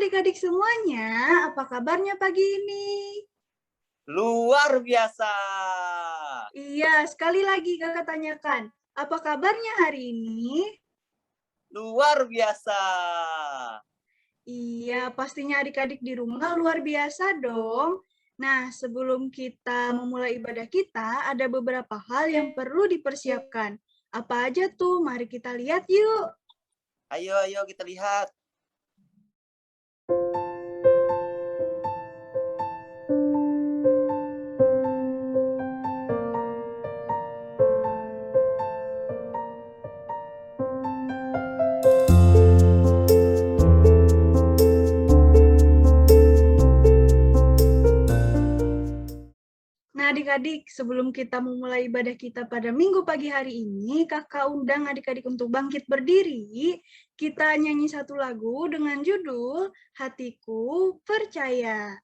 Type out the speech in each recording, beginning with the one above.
adik-adik semuanya, apa kabarnya pagi ini? Luar biasa. Iya, sekali lagi kakak tanyakan, apa kabarnya hari ini? Luar biasa. Iya, pastinya adik-adik di rumah luar biasa dong. Nah, sebelum kita memulai ibadah kita, ada beberapa hal yang perlu dipersiapkan. Apa aja tuh? Mari kita lihat yuk. Ayo kita lihat. Nah, adik-adik, sebelum kita memulai ibadah kita pada minggu pagi hari ini, kakak undang adik-adik untuk bangkit berdiri. Kita nyanyi satu lagu dengan judul Hatiku Percaya.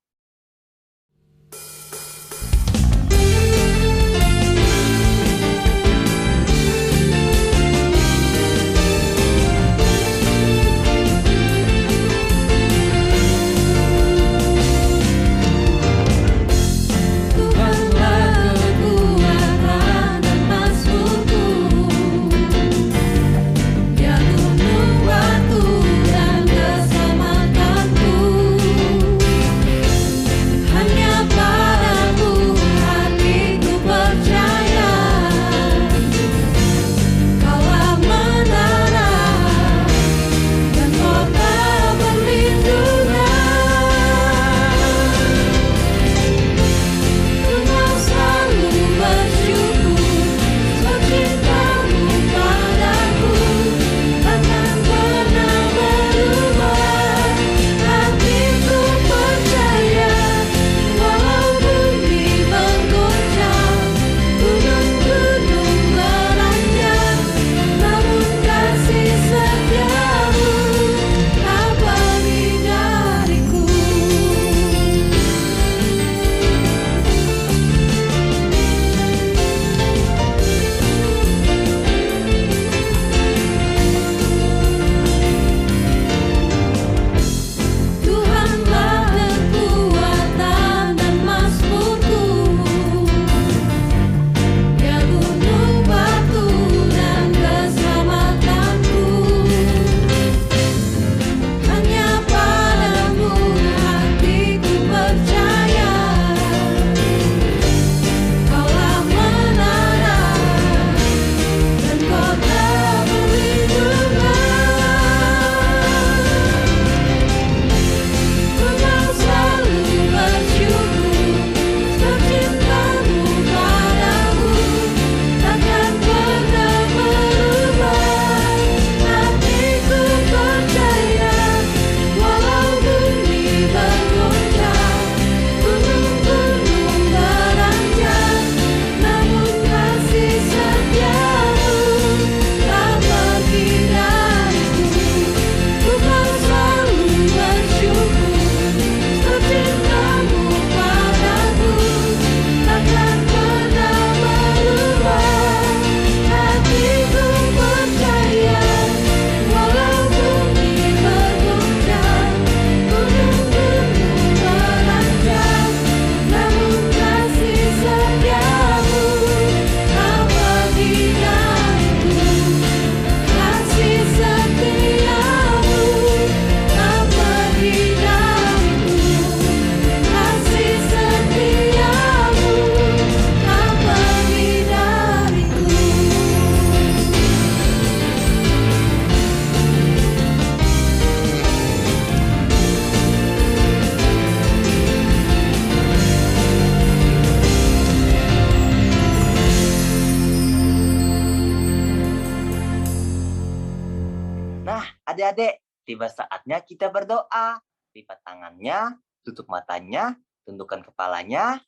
Adik-adik, tiba saatnya kita berdoa. Lipat tangannya, tutup matanya, tundukkan kepalanya.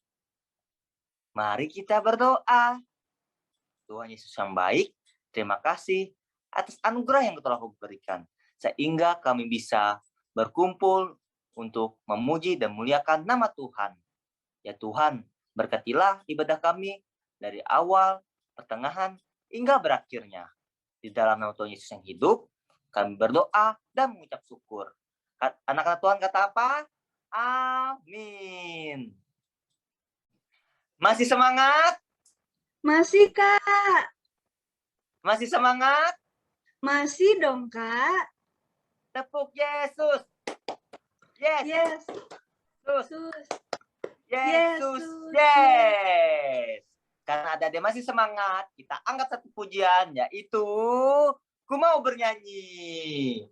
Mari kita berdoa. Tuhan Yesus yang baik, terima kasih atas anugerah yang telah Kau berikan. Sehingga kami bisa berkumpul untuk memuji dan muliakan nama Tuhan. Ya Tuhan, berkatilah ibadah kami dari awal, pertengahan, hingga berakhirnya. Di dalam nama Tuhan Yesus yang hidup, kami berdoa dan mengucap syukur. Anak-anak Tuhan kata apa? Amin. Masih semangat? Masih, Kak. Masih semangat? Masih dong, Kak. Tepuk Yesus. Yes. Yes. Yesus. Yesus. Yes. Karena adik-adik masih semangat, kita angkat satu pujian, yaitu Ku Mau Bernyanyi.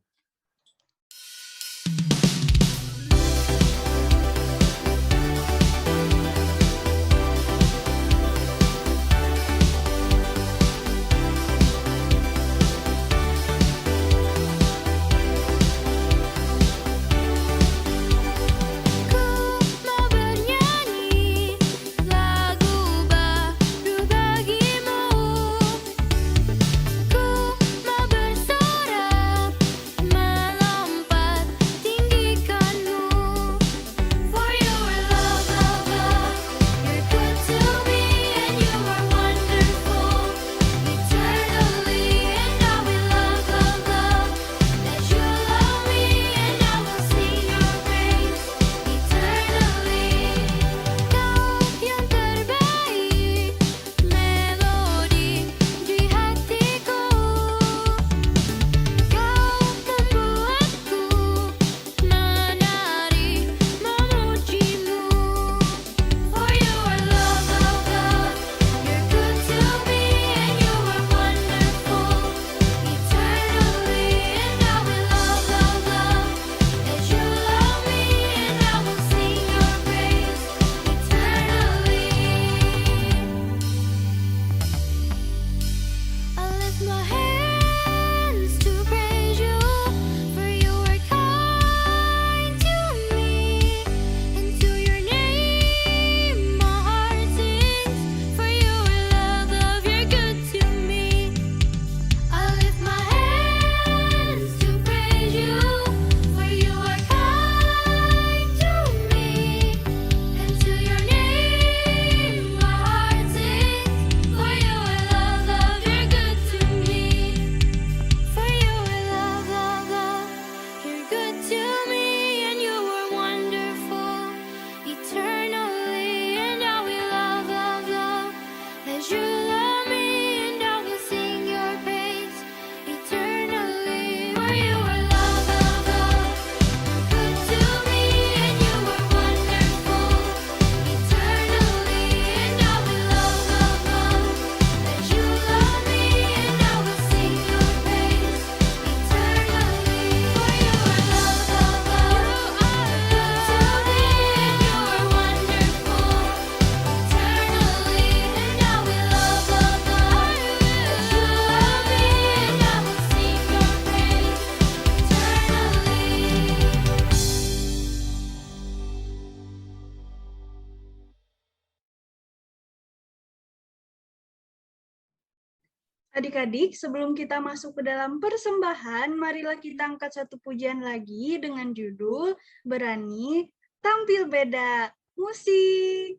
Adik-adik, sebelum kita masuk ke dalam persembahan, marilah kita angkat satu pujian lagi dengan judul Berani Tampil Beda. Musik.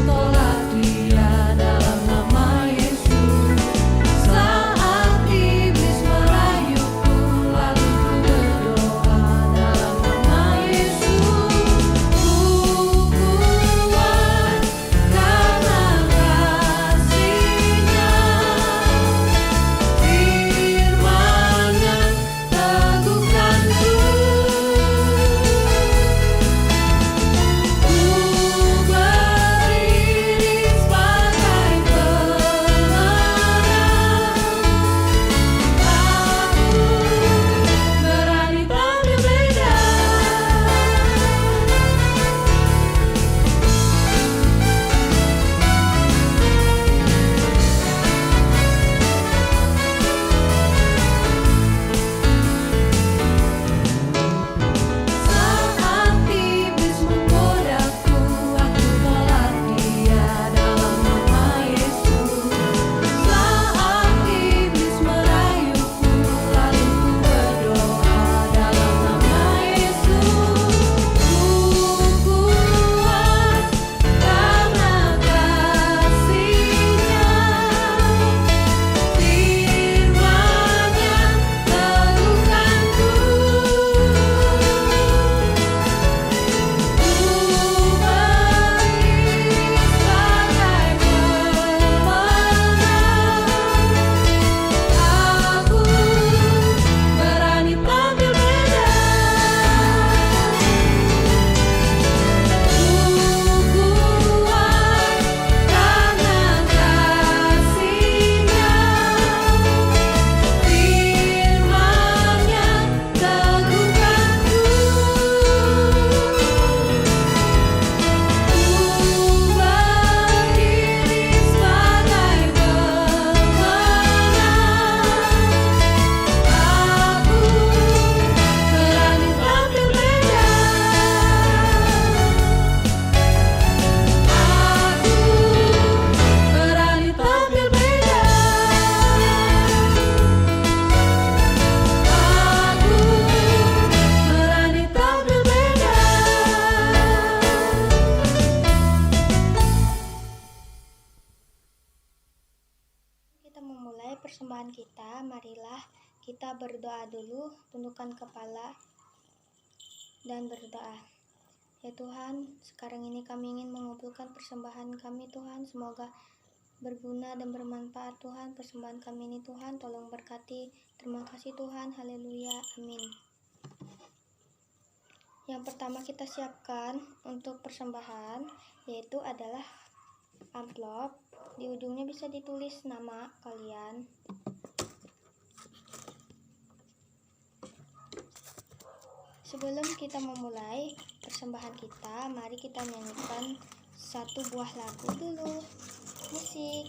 Tolak dia dalam nama Yesus. persembahan kita, marilah kita berdoa dulu, tundukkan kepala dan berdoa. Ya Tuhan, sekarang ini kami ingin mengumpulkan persembahan kami Tuhan, semoga berguna dan bermanfaat Tuhan persembahan kami ini Tuhan, tolong berkati. Terima kasih Tuhan, haleluya, amin. Yang pertama kita siapkan untuk persembahan yaitu adalah amplop. Di ujungnya bisa ditulis nama kalian. Sebelum kita memulai persembahan kita, mari kita nyanyikan satu buah lagu dulu. Musik.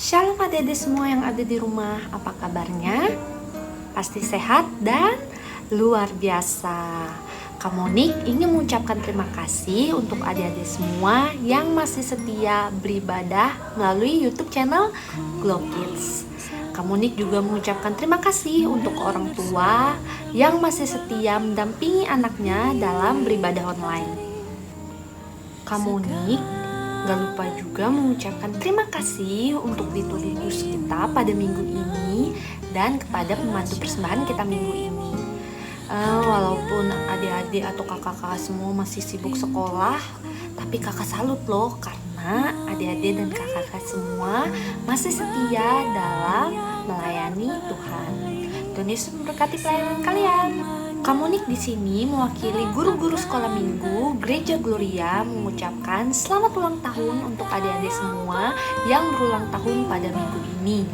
Shalom adik-adik semua yang ada di rumah, apa kabarnya? Pasti sehat dan luar biasa. Kak Monik ingin mengucapkan terima kasih untuk adik-adik semua yang masih setia beribadah melalui YouTube channel Glow Kids. Kak Monik juga mengucapkan terima kasih untuk orang tua yang masih setia mendampingi anaknya dalam beribadah online. Kak Monik gak lupa juga mengucapkan terima kasih untuk liturgus kita pada minggu ini dan kepada pembantu persembahan kita minggu ini. Walaupun adik-adik atau kakak-kakak semua masih sibuk sekolah, tapi kakak salut loh karena adik-adik dan kakak-kakak semua masih setia dalam melayani Tuhan. Tuhan Yesus memberkati pelayanan kalian. Kak Monik di sini mewakili guru-guru sekolah minggu Gereja Gloria mengucapkan selamat ulang tahun untuk adik-adik semua yang berulang tahun pada minggu ini.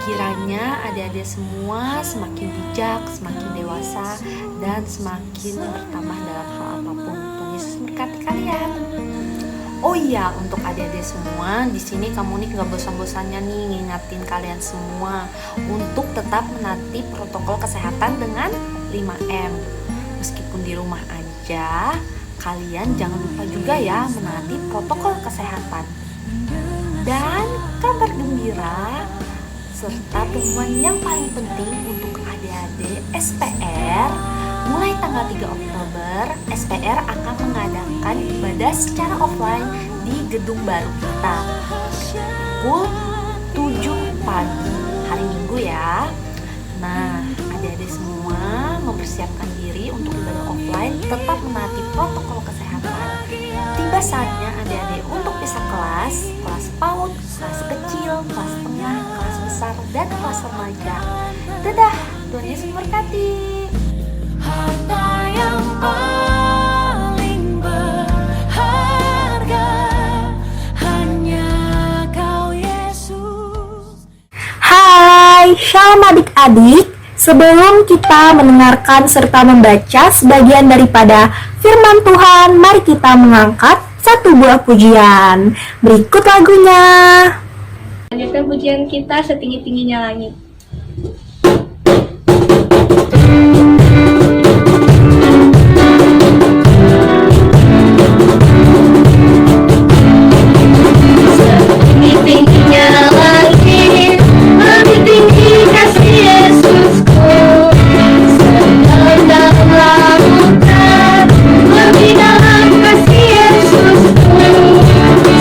Kiranya adik-adik semua semakin bijak, semakin dewasa, dan semakin bertambah dalam hal apapun. Tuhan Yesus memberkati kalian. Oh iya, untuk adik-adik semua, di sini Kak Monik gak bosan-bosannya nih ngingatin kalian semua untuk tetap menaati protokol kesehatan dengan 5M. Meskipun di rumah aja, kalian jangan lupa juga ya menaati protokol kesehatan. Dan kabar gembira serta pengumuman yang paling penting untuk adik-adik SPR, mulai tanggal 3 Oktober, SPR akan mengadakan ibadah secara offline di gedung baru kita pukul 7 pagi hari Minggu ya. Nah, adik-adik semua mempersiapkan diri untuk ibadah offline, tetap menaati protokol kesehatan. Tiba saatnya adik-adik untuk pisah kelas PAUD, kelas kecil, kelas tengah, kelas besar, dan kelas remaja. Dadah, Tuhan Yesus memberkati. Harta yang paling berharga hanya Kau Yesus. Hai, shalom adik-adik. Sebelum kita mendengarkan serta membaca sebagian daripada firman Tuhan, mari kita mengangkat satu buah pujian. Berikut lagunya. Lanjutkan pujian kita setinggi-tingginya langit. Tingginya langit, lebih tinggi kasih Yesusku. Sedalam lautan, lebih dalam kasih Yesusku.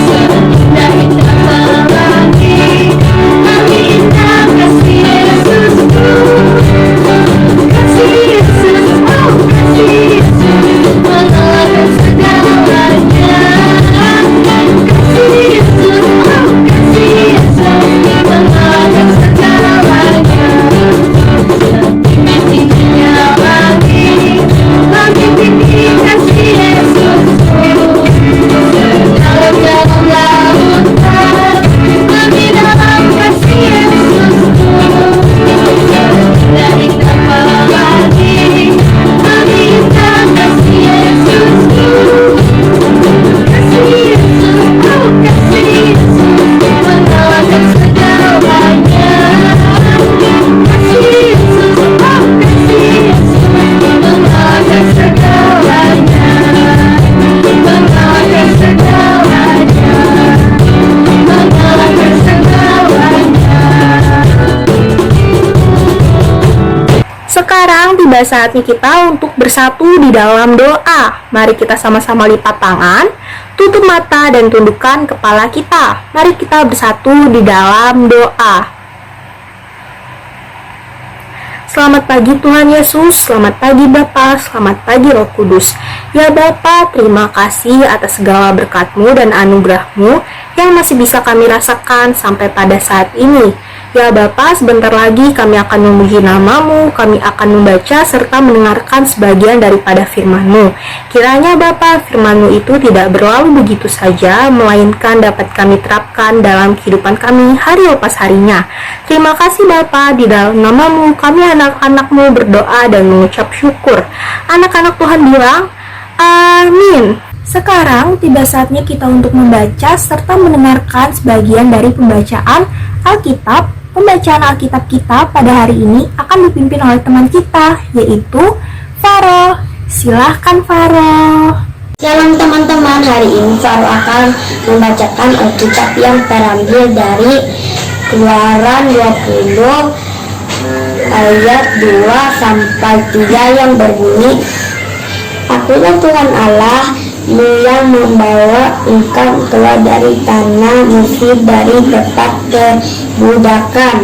Seindah-indah langit, lebih indah kasih Yesusku. Kasih tiba saatnya kita untuk bersatu di dalam doa. Mari kita sama-sama lipat tangan, tutup mata dan tundukkan kepala kita. Mari kita bersatu di dalam doa. Selamat pagi Tuhan Yesus, selamat pagi Bapa, selamat pagi Roh Kudus. Ya Bapa, terima kasih atas segala berkat-Mu dan anugerah-Mu yang masih bisa kami rasakan sampai pada saat ini. Ya Bapa, sebentar lagi kami akan memuji nama-Mu, kami akan membaca serta mendengarkan sebagian daripada firman-Mu. Kiranya Bapa, firman-Mu itu tidak berlalu begitu saja, melainkan dapat kami terapkan dalam kehidupan kami hari lepas harinya. Terima kasih Bapa, di dalam nama-Mu kami anak-anak-Mu berdoa dan mengucap syukur. Anak-anak Tuhan bilang, amin. Sekarang tiba saatnya kita untuk membaca serta mendengarkan sebagian dari pembacaan Alkitab. Pembacaan Alkitab kita pada hari ini akan dipimpin oleh teman kita, yaitu Faro. Silahkan Faro. Shalom teman-teman, hari ini Faro akan membacakan Alkitab yang terambil dari Keluaran 20 ayat 2 sampai 3 yang berbunyi, Akulah Tuhan Allah-Mu yang membawa engkau keluar dari tanah Mesir, dari tempat kebudakan.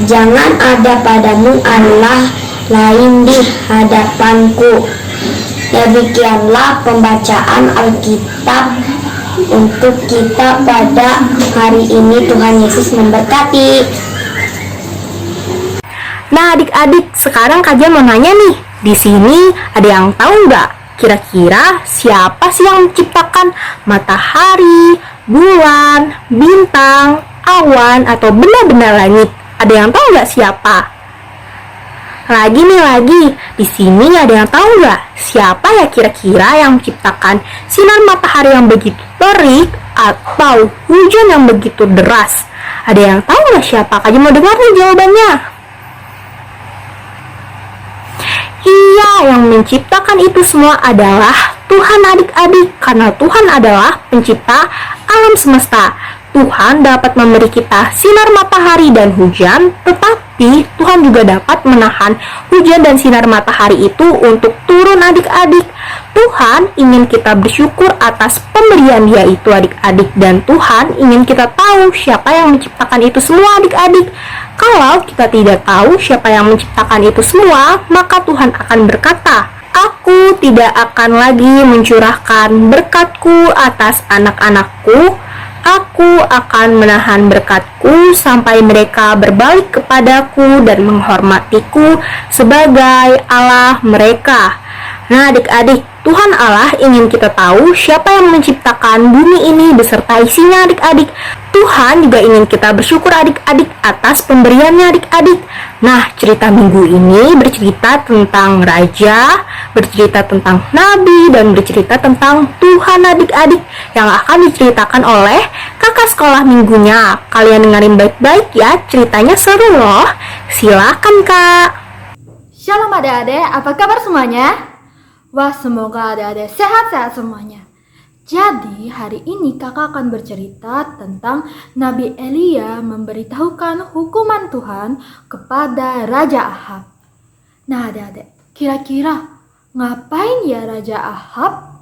Jangan ada padamu Allah lain di hadapanku. Demikianlah pembacaan Alkitab untuk kita pada hari ini. Tuhan Yesus memberkati. Nah adik-adik, sekarang Kak mau nanya nih, di sini ada yang tahu nggak? Kira-kira siapa sih yang menciptakan matahari, bulan, bintang, awan, atau benda-benda langit? Ada yang tahu nggak siapa? Lagi, di sini ada yang tahu nggak siapa ya kira-kira yang menciptakan sinar matahari yang begitu terik atau hujan yang begitu deras? Ada yang tahu nggak siapa? Kak mau dengar nih jawabannya. Iya, yang menciptakan itu semua adalah Tuhan adik-adik, karena Tuhan adalah pencipta alam semesta. Tuhan dapat memberi kita sinar matahari dan hujan, tetapi Tuhan juga dapat menahan hujan dan sinar matahari itu untuk turun adik-adik. Tuhan ingin kita bersyukur atas pemberian Dia itu adik-adik, dan Tuhan ingin kita tahu siapa yang menciptakan itu semua adik-adik. Kalau kita tidak tahu siapa yang menciptakan itu semua, maka Tuhan akan berkata, Aku tidak akan lagi mencurahkan berkat-Ku atas anak-anak-Ku. Aku akan menahan berkat-Ku sampai mereka berbalik kepadaku dan menghormatiku sebagai Allah mereka. Nah adik-adik, Tuhan Allah ingin kita tahu siapa yang menciptakan bumi ini beserta isinya adik-adik. Tuhan juga ingin kita bersyukur adik-adik atas pemberiannya adik-adik. Nah, cerita minggu ini bercerita tentang raja, bercerita tentang nabi, dan bercerita tentang Tuhan adik-adik yang akan diceritakan oleh kakak sekolah minggunya. Kalian dengerin baik-baik ya, ceritanya seru loh. Silakan Kak. Shalom adik-adik, apa kabar semuanya? Wah, semoga adik-adik sehat-sehat semuanya. Jadi, hari ini kakak akan bercerita tentang Nabi Elia memberitahukan hukuman Tuhan kepada Raja Ahab. Nah, adik-adik, kira-kira ngapain ya Raja Ahab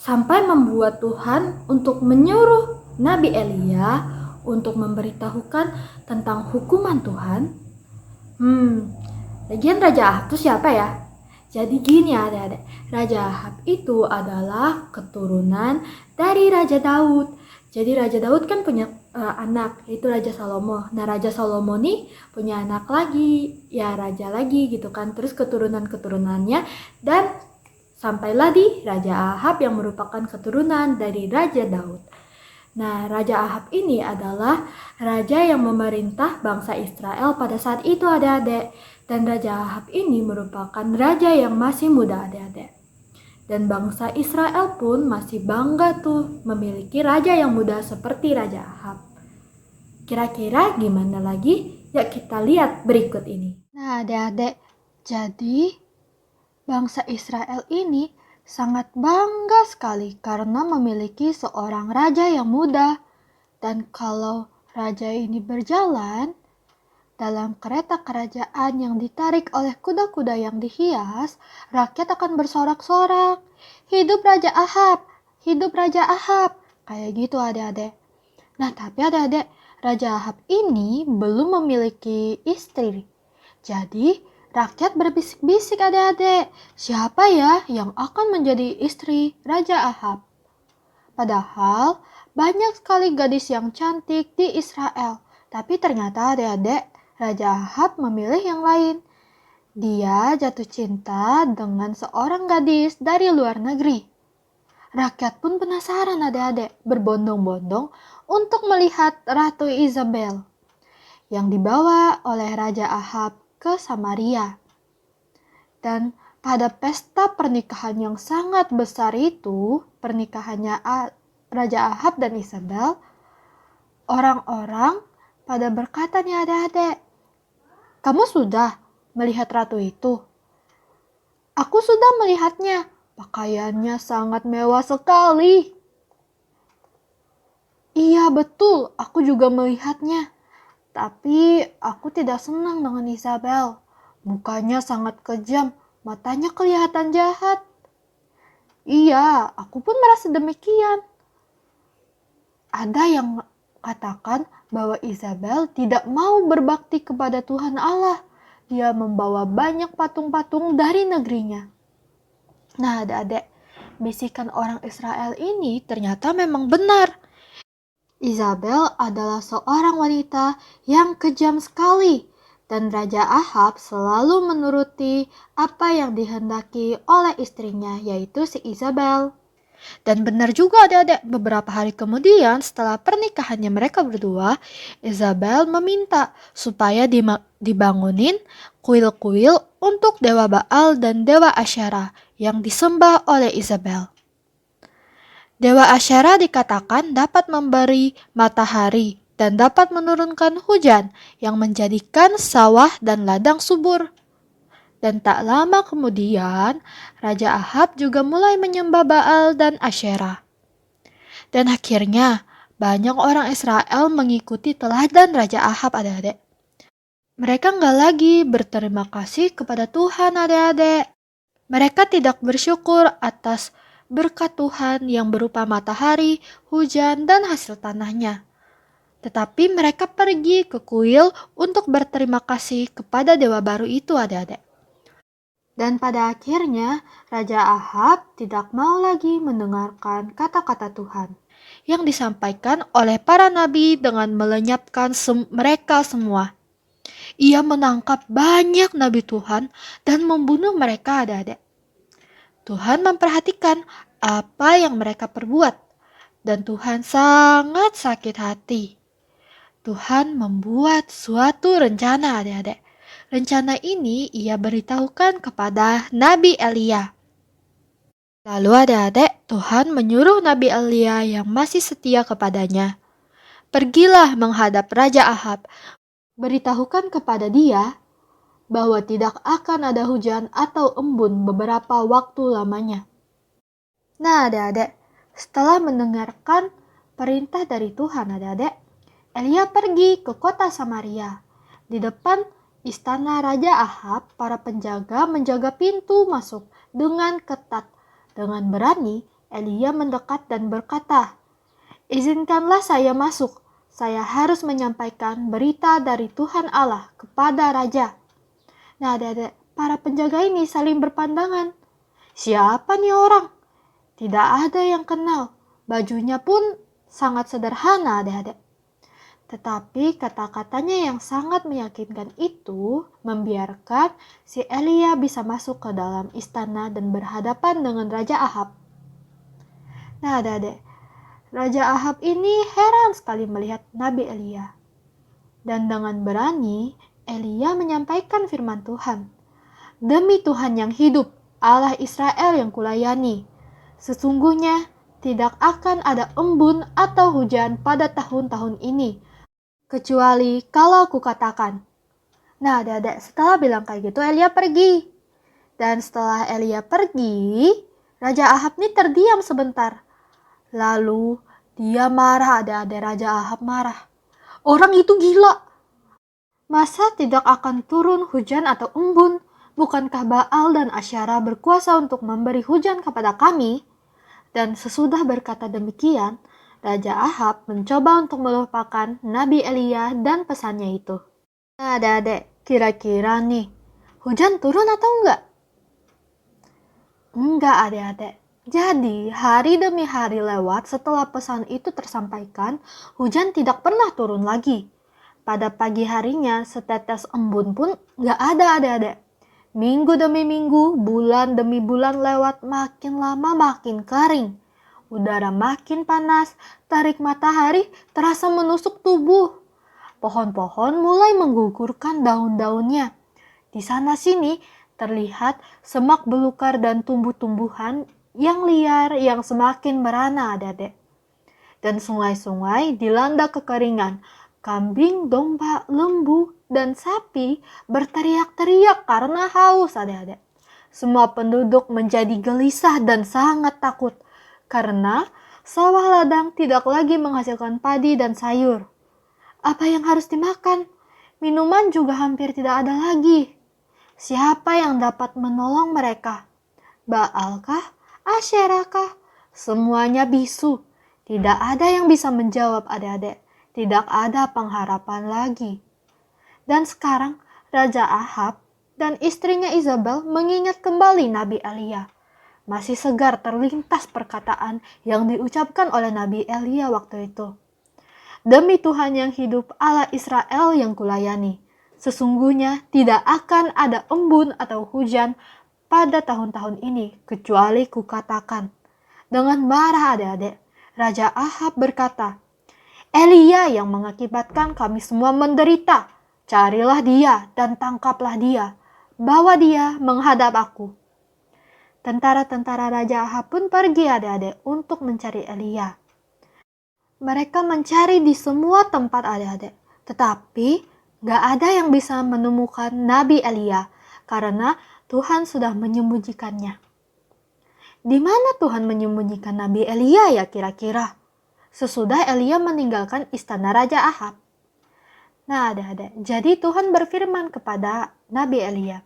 sampai membuat Tuhan untuk menyuruh Nabi Elia untuk memberitahukan tentang hukuman Tuhan? Lagian Raja Ahab itu siapa ya? Jadi gini adik-adik, Raja Ahab itu adalah keturunan dari Raja Daud. Jadi Raja Daud kan punya anak, yaitu Raja Salomo. Nah Raja Salomo nih punya anak lagi, ya raja lagi gitu kan. Terus keturunan-keturunannya dan sampailah di Raja Ahab yang merupakan keturunan dari Raja Daud. Nah Raja Ahab ini adalah raja yang memerintah bangsa Israel pada saat itu adik-adik. Dan Raja Ahab ini merupakan raja yang masih muda adik-adik. Dan bangsa Israel pun masih bangga tuh memiliki raja yang muda seperti Raja Ahab. Kira-kira gimana lagi? Yuk kita lihat berikut ini. Nah adik-adik, jadi bangsa Israel ini sangat bangga sekali karena memiliki seorang raja yang muda. Dan kalau raja ini berjalan dalam kereta kerajaan yang ditarik oleh kuda-kuda yang dihias, rakyat akan bersorak-sorak, "Hidup Raja Ahab! Hidup Raja Ahab!" Kayak gitu adik-adik. Nah tapi adik-adik, Raja Ahab ini belum memiliki istri. Jadi rakyat berbisik-bisik adik-adik, siapa ya yang akan menjadi istri Raja Ahab? Padahal banyak sekali gadis yang cantik di Israel. Tapi ternyata adik-adik, Raja Ahab memilih yang lain. Dia jatuh cinta dengan seorang gadis dari luar negeri. Rakyat pun penasaran adik-adik, berbondong-bondong untuk melihat Ratu Isabel yang dibawa oleh Raja Ahab ke Samaria. Dan pada pesta pernikahan yang sangat besar itu, pernikahannya Raja Ahab dan Isabel, orang-orang pada berkata nih adik-adik, "Kamu sudah melihat ratu itu?" "Aku sudah melihatnya, pakaiannya sangat mewah sekali." "Iya betul, aku juga melihatnya. Tapi aku tidak senang dengan Isabel. Mukanya sangat kejam, matanya kelihatan jahat." "Iya, aku pun merasa demikian." Ada yang katakan bahwa Isabel tidak mau berbakti kepada Tuhan Allah. Dia membawa banyak patung-patung dari negerinya. Nah adik-adik, bisikan orang Israel ini ternyata memang benar. Isabel adalah seorang wanita yang kejam sekali. Dan Raja Ahab selalu menuruti apa yang dihendaki oleh istrinya, yaitu si Isabel. Dan benar juga adik-adik, beberapa hari kemudian setelah pernikahannya mereka berdua, Isabel meminta supaya dibangunin kuil-kuil untuk dewa Baal dan dewa Asyera yang disembah oleh Isabel. Dewa Asyera dikatakan dapat memberi matahari dan dapat menurunkan hujan yang menjadikan sawah dan ladang subur. Dan tak lama kemudian, Raja Ahab juga mulai menyembah Baal dan Asyera. Dan akhirnya, banyak orang Israel mengikuti teladan Raja Ahab adik-adik. Mereka nggak lagi berterima kasih kepada Tuhan adik-adik. Mereka tidak bersyukur atas berkat Tuhan yang berupa matahari, hujan, dan hasil tanahnya. Tetapi mereka pergi ke kuil untuk berterima kasih kepada dewa baru itu adik-adik. Dan pada akhirnya, Raja Ahab tidak mau lagi mendengarkan kata-kata Tuhan yang disampaikan oleh para nabi dengan melenyapkan mereka semua. Ia menangkap banyak nabi Tuhan dan membunuh mereka adik-adik. Tuhan memperhatikan apa yang mereka perbuat dan Tuhan sangat sakit hati. Tuhan membuat suatu rencana adik-adik. Rencana ini ia beritahukan kepada Nabi Elia. Lalu adik-adik, Tuhan menyuruh Nabi Elia yang masih setia kepadanya. "Pergilah menghadap Raja Ahab, beritahukan kepada dia bahwa tidak akan ada hujan atau embun beberapa waktu lamanya." Nah adik-adik, setelah mendengarkan perintah dari Tuhan adik-adik, Elia pergi ke kota Samaria. Di depan istana Raja Ahab, para penjaga menjaga pintu masuk dengan ketat. Dengan berani, Elia mendekat dan berkata, "Izinkanlah saya masuk. Saya harus menyampaikan berita dari Tuhan Allah kepada Raja." Nah, para penjaga ini saling berpandangan. Siapa nih orang? Tidak ada yang kenal. Bajunya pun sangat sederhana adik-adik. Tetapi kata-katanya yang sangat meyakinkan itu membiarkan si Elia bisa masuk ke dalam istana dan berhadapan dengan Raja Ahab. Nah adik-adik, Raja Ahab ini heran sekali melihat Nabi Elia. Dan dengan berani, Elia menyampaikan firman Tuhan. "Demi Tuhan yang hidup, Allah Israel yang kulayani, sesungguhnya tidak akan ada embun atau hujan pada tahun-tahun ini, kecuali kalau aku katakan." Nah adik-adik, setelah bilang kayak gitu Elia pergi. Dan setelah Elia pergi, Raja Ahab ini terdiam sebentar. Lalu dia marah adik-adik, Raja Ahab marah. Orang itu gila. Masa tidak akan turun hujan atau embun? Bukankah Baal dan Asyara berkuasa untuk memberi hujan kepada kami? Dan sesudah berkata demikian, Raja Ahab mencoba untuk melupakan Nabi Elia dan pesannya itu. Nah, adik-adik, kira-kira nih, hujan turun atau enggak? Enggak, adik-adik. Jadi, hari demi hari lewat setelah pesan itu tersampaikan, hujan tidak pernah turun lagi. Pada pagi harinya, setetes embun pun enggak ada, adik-adik. Minggu demi minggu, bulan demi bulan lewat, makin lama makin kering. Udara makin panas, terik matahari terasa menusuk tubuh. Pohon-pohon mulai menggugurkan daun-daunnya. Di sana-sini terlihat semak belukar dan tumbuh-tumbuhan yang liar yang semakin merana, adik-adik. Dan sungai-sungai dilanda kekeringan. Kambing, domba, lembu, dan sapi berteriak-teriak karena haus, adik-adik. Semua penduduk menjadi gelisah dan sangat takut karena sawah ladang tidak lagi menghasilkan padi dan sayur. Apa yang harus dimakan? Minuman juga hampir tidak ada lagi. Siapa yang dapat menolong mereka? Baalkah? Asyerakah? Semuanya bisu. Tidak ada yang bisa menjawab, adik-adik. Tidak ada pengharapan lagi. Dan sekarang Raja Ahab dan istrinya Isabel mengingat kembali Nabi Elia. Masih segar terlintas perkataan yang diucapkan oleh Nabi Elia waktu itu. Demi Tuhan yang hidup, Allah Israel yang kulayani, sesungguhnya tidak akan ada embun atau hujan pada tahun-tahun ini, kecuali kukatakan. Dengan marah, adik-adik, Raja Ahab berkata, Elia yang mengakibatkan kami semua menderita. Carilah dia dan tangkaplah dia. Bawa dia menghadap aku. Tentara-tentara Raja Ahab pun pergi, adik-adik, untuk mencari Elia. Mereka mencari di semua tempat, adik-adik. Tetapi gak ada yang bisa menemukan Nabi Elia karena Tuhan sudah menyembunyikannya. Di mana Tuhan menyembunyikan Nabi Elia ya kira-kira? Sesudah Elia meninggalkan istana Raja Ahab. Nah, adik-adik, jadi Tuhan berfirman kepada Nabi Elia,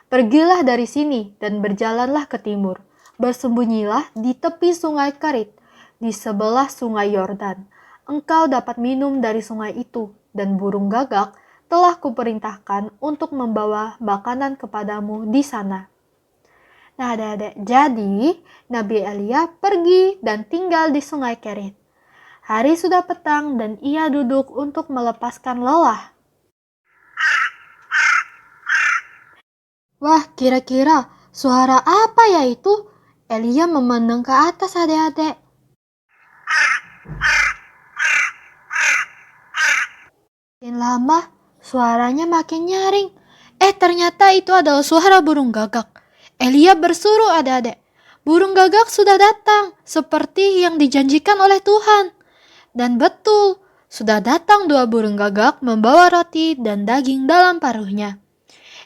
"Pergilah dari sini dan berjalanlah ke timur. Bersembunyilah di tepi sungai Kerit, di sebelah sungai Yordan. Engkau dapat minum dari sungai itu, dan burung gagak telah kuperintahkan untuk membawa makanan kepadamu di sana." Nah, adik-adik, jadi Nabi Elia pergi dan tinggal di sungai Kerit. Hari sudah petang dan ia duduk untuk melepaskan lelah. Wah, kira-kira suara apa ya itu? Elia memandang ke atas, adik-adik. Makin lama, suaranya makin nyaring. Ternyata itu adalah suara burung gagak. Elia bersuruh, adik-adik. Burung gagak sudah datang, seperti yang dijanjikan oleh Tuhan. Dan betul, sudah datang 2 burung gagak membawa roti dan daging dalam paruhnya.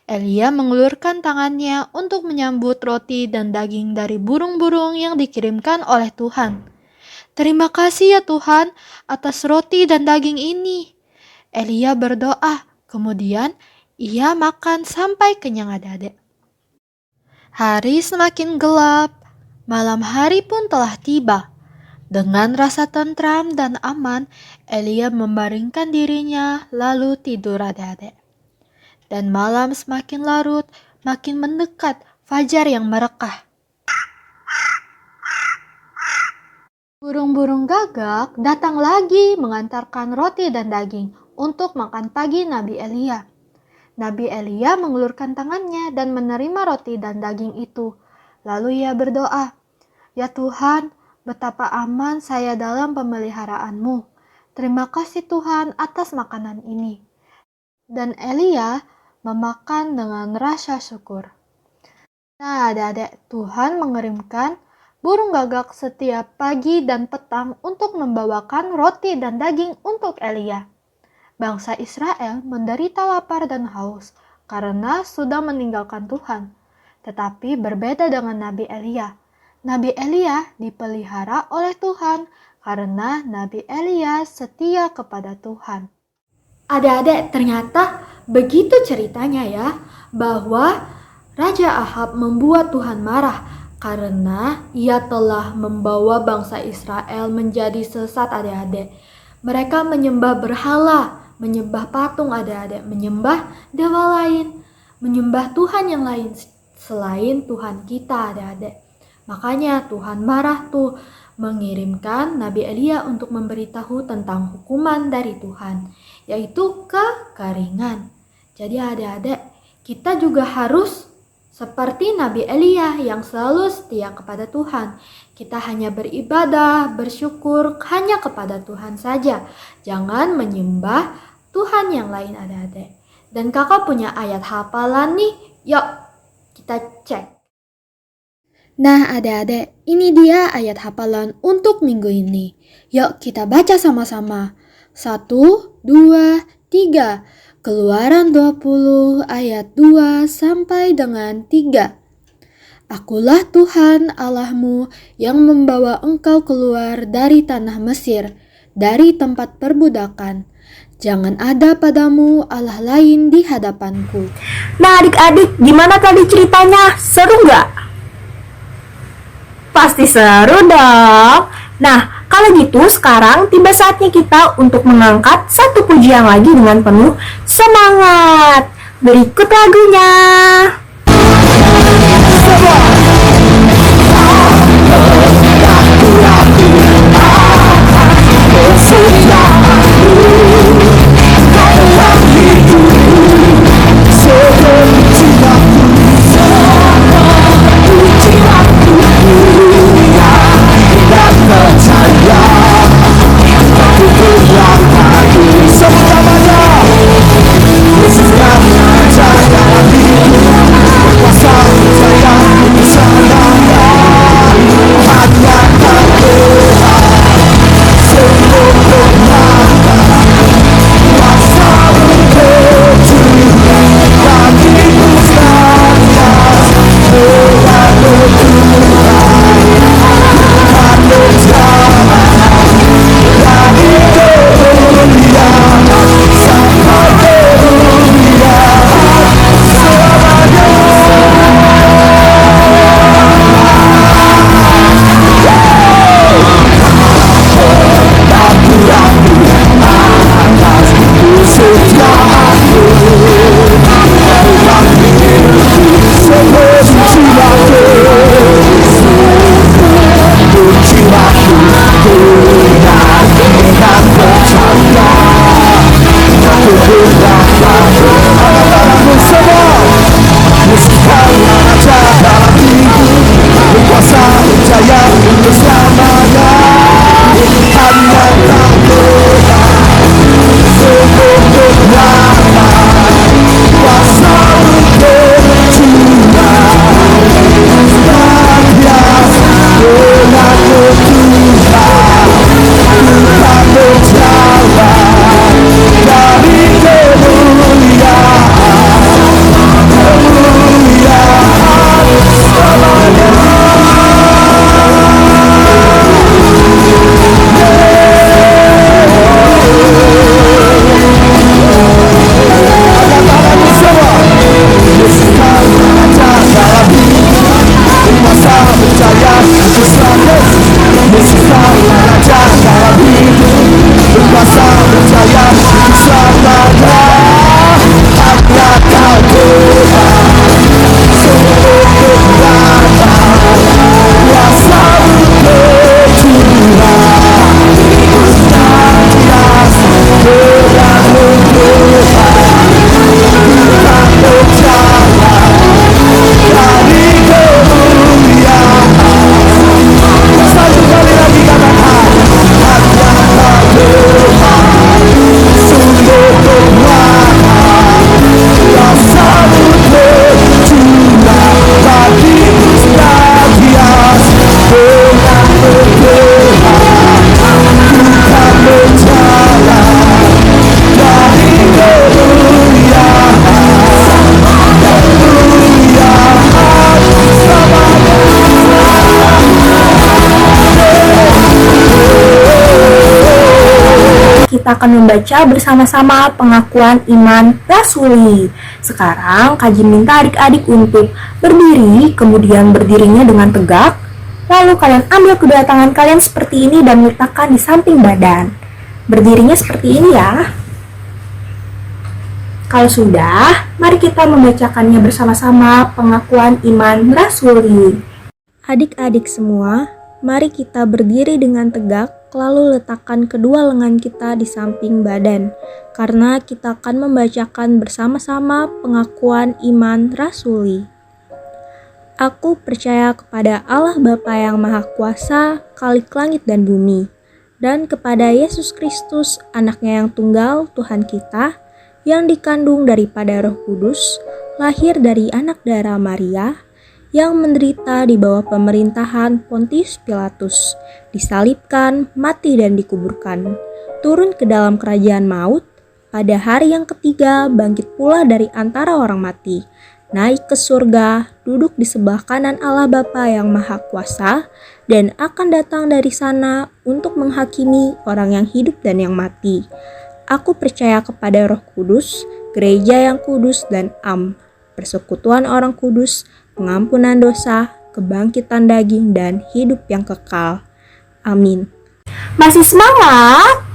Elia mengulurkan tangannya untuk menyambut roti dan daging dari burung-burung yang dikirimkan oleh Tuhan. Terima kasih ya Tuhan atas roti dan daging ini. Elia berdoa, kemudian ia makan sampai kenyang, adik-adik. Hari semakin gelap, malam hari pun telah tiba. Dengan rasa tentram dan aman, Elia membaringkan dirinya lalu tidur, adik-adik. Dan malam semakin larut, makin mendekat fajar yang merekah. Burung-burung gagak datang lagi mengantarkan roti dan daging untuk makan pagi Nabi Elia. Nabi Elia mengulurkan tangannya dan menerima roti dan daging itu. Lalu ia berdoa, "Ya Tuhan, betapa aman saya dalam pemeliharaan-Mu. Terima kasih Tuhan atas makanan ini." Dan Elia memakan dengan rasa syukur. Nah, adik-adik, Tuhan mengirimkan burung gagak setiap pagi dan petang untuk membawakan roti dan daging untuk Elia. Bangsa Israel menderita lapar dan haus karena sudah meninggalkan Tuhan. Tetapi berbeda dengan Nabi Elia. Nabi Elia dipelihara oleh Tuhan karena Nabi Elia setia kepada Tuhan. Adik-adik, ternyata begitu ceritanya ya, bahwa Raja Ahab membuat Tuhan marah karena ia telah membawa bangsa Israel menjadi sesat adik-adik. Mereka menyembah berhala, menyembah patung adik-adik, menyembah dewa lain, menyembah Tuhan yang lain selain Tuhan kita adik-adik. Makanya Tuhan marah tuh, mengirimkan Nabi Elia untuk memberitahu tentang hukuman dari Tuhan, yaitu kekeringan. Jadi adik-adik, kita juga harus seperti Nabi Elia yang selalu setia kepada Tuhan. Kita hanya beribadah, bersyukur hanya kepada Tuhan saja. Jangan menyembah Tuhan yang lain adik-adik. Dan kakak punya ayat hafalan nih, yuk kita cek. Nah adik-adik, ini dia ayat hafalan untuk minggu ini. Yuk kita baca sama-sama. 1, 2, 3. Keluaran 20 ayat 2 sampai dengan 3. Akulah Tuhan Allahmu yang membawa engkau keluar dari tanah Mesir, dari tempat perbudakan. Jangan ada padamu Allah lain di hadapanku. Nah adik-adik, gimana tadi ceritanya? Seru nggak? Pasti seru dong. Nah, kalau gitu sekarang tiba saatnya kita untuk mengangkat satu pujian lagi dengan penuh semangat. Berikut lagunya. kita akan membaca bersama-sama pengakuan iman rasuli. Sekarang Kak Jin minta adik-adik untuk berdiri, kemudian berdirinya dengan tegak. Lalu kalian ambil kedua tangan kalian seperti ini dan letakkan di samping badan. Berdirinya seperti ini ya. Kalau sudah, mari kita membacakannya bersama-sama pengakuan iman rasuli. Adik-adik semua, mari kita berdiri dengan tegak, lalu letakkan kedua lengan kita di samping badan, karena kita akan membacakan bersama-sama pengakuan iman rasuli. Aku percaya kepada Allah Bapa yang Maha Kuasa, Khalik langit dan bumi, dan kepada Yesus Kristus, anaknya yang tunggal, Tuhan kita, yang dikandung daripada Roh Kudus, lahir dari anak darah Maria, yang menderita di bawah pemerintahan Pontius Pilatus, disalibkan, mati dan dikuburkan, turun ke dalam kerajaan maut, pada hari yang ketiga bangkit pula dari antara orang mati, naik ke surga, duduk di sebelah kanan Allah Bapa yang Maha Kuasa, dan akan datang dari sana untuk menghakimi orang yang hidup dan yang mati. Aku percaya kepada Roh Kudus, gereja yang kudus dan persekutuan orang kudus, pengampunan dosa, kebangkitan daging, dan hidup yang kekal. Amin. Masih semangat?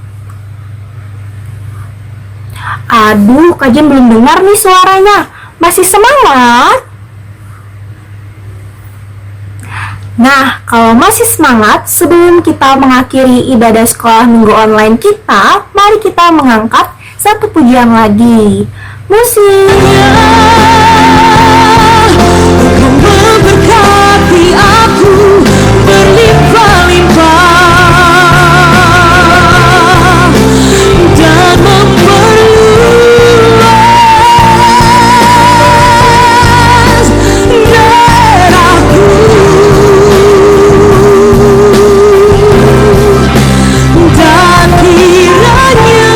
Aduh, Kak Jin belum dengar nih suaranya. Masih semangat? Nah, kalau masih semangat, sebelum kita mengakhiri ibadah sekolah minggu online kita, mari kita mengangkat satu pujian lagi. Musik. Memberkati aku berlimpah-limpah dan memperluas daerahku, dan kiranya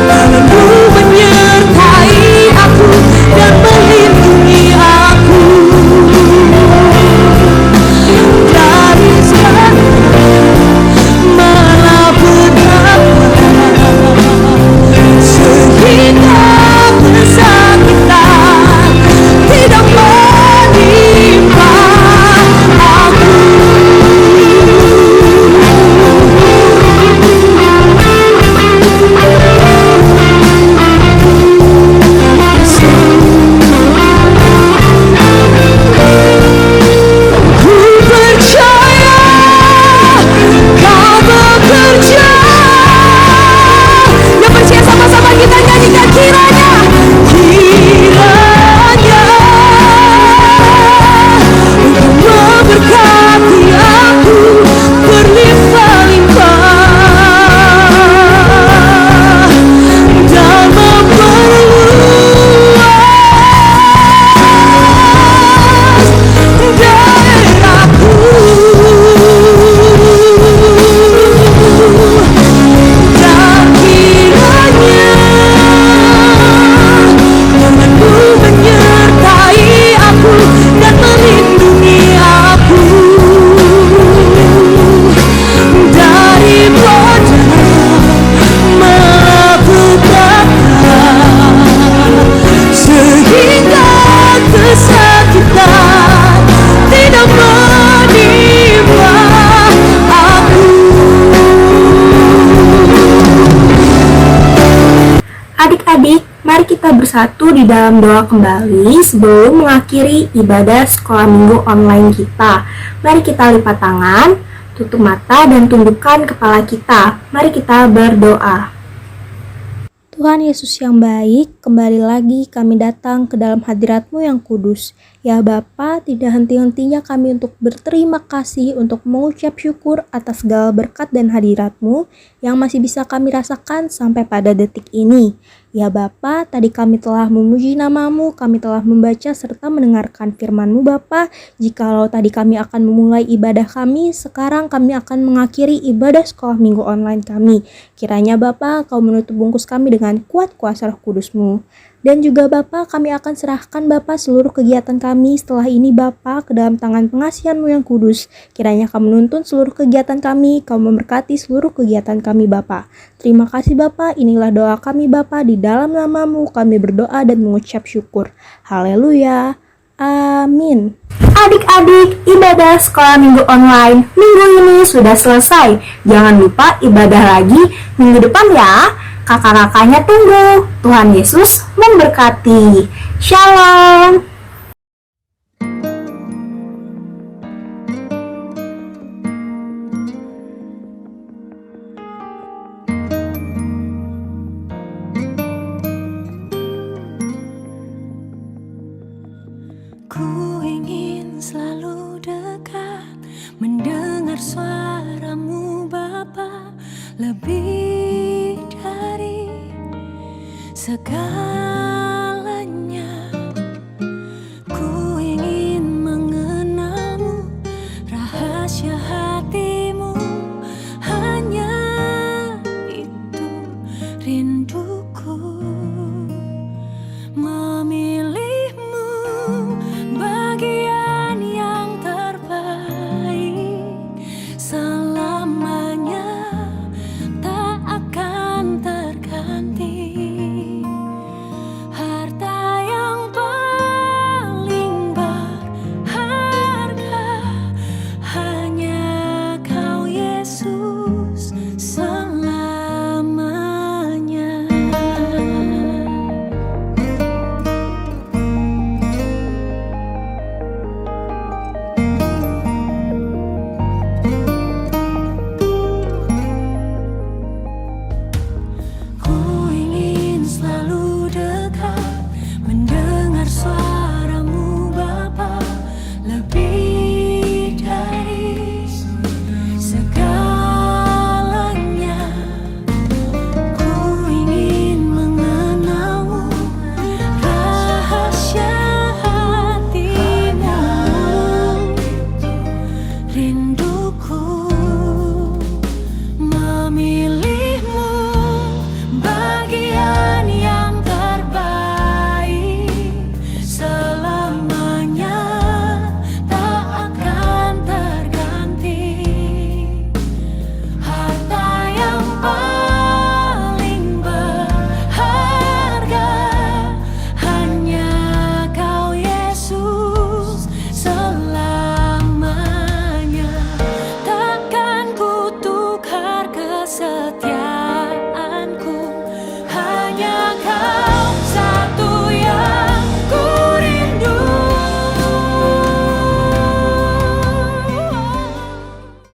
tanganmu menyertai aku dan melindungi aku dari segala malapetaka, sehingga kesakitan tidak menimpa aku. Ku percaya kau bekerja. Yang percaya sama-sama kita nyanyikan kiranya untuk memberkati aku berlimpah-limpah dan memperluas daerahku, dan kiranya tanganmu menyertai aku dan melindungi aku dari malapetaka, sehingga kesakitan tidak menimpa aku. Adik-adik, mari kita bersatu di dalam doa kembali sebelum mengakhiri ibadah sekolah minggu online kita. Mari kita lipat tangan, tutup mata dan tundukkan kepala kita. Mari kita berdoa. Tuhan Yesus yang baik, kembali lagi kami datang ke dalam hadirat-Mu yang kudus. Ya Bapa, tidak henti-hentinya kami untuk berterima kasih, untuk mengucap syukur atas segala berkat dan hadirat-Mu yang masih bisa kami rasakan sampai pada detik ini. Ya Bapa, tadi kami telah memuji nama-Mu, kami telah membaca serta mendengarkan firman-Mu Bapa. Jikalau tadi kami akan memulai ibadah kami, sekarang kami akan mengakhiri ibadah sekolah minggu online kami. Kiranya Bapa Kau menutup bungkus kami dengan kuat kuasa Roh Kudus-Mu. Dan juga Bapa, kami akan serahkan Bapa seluruh kegiatan kami setelah ini Bapa ke dalam tangan pengasihan-Mu yang kudus. Kiranya Kau menuntun seluruh kegiatan kami, Kau memberkati seluruh kegiatan kami Bapa. Terima kasih Bapa, inilah doa kami Bapa, di dalam nama-Mu kami berdoa dan mengucap syukur. Haleluya. Amin. Adik-adik, ibadah sekolah minggu online minggu ini sudah selesai. Jangan lupa ibadah lagi minggu depan ya. Kakak-kakaknya tunggu. Tuhan Yesus memberkati. Shalom. Ku ingin selalu dekat, mendengar suara-Mu Bapa, lebih dari segala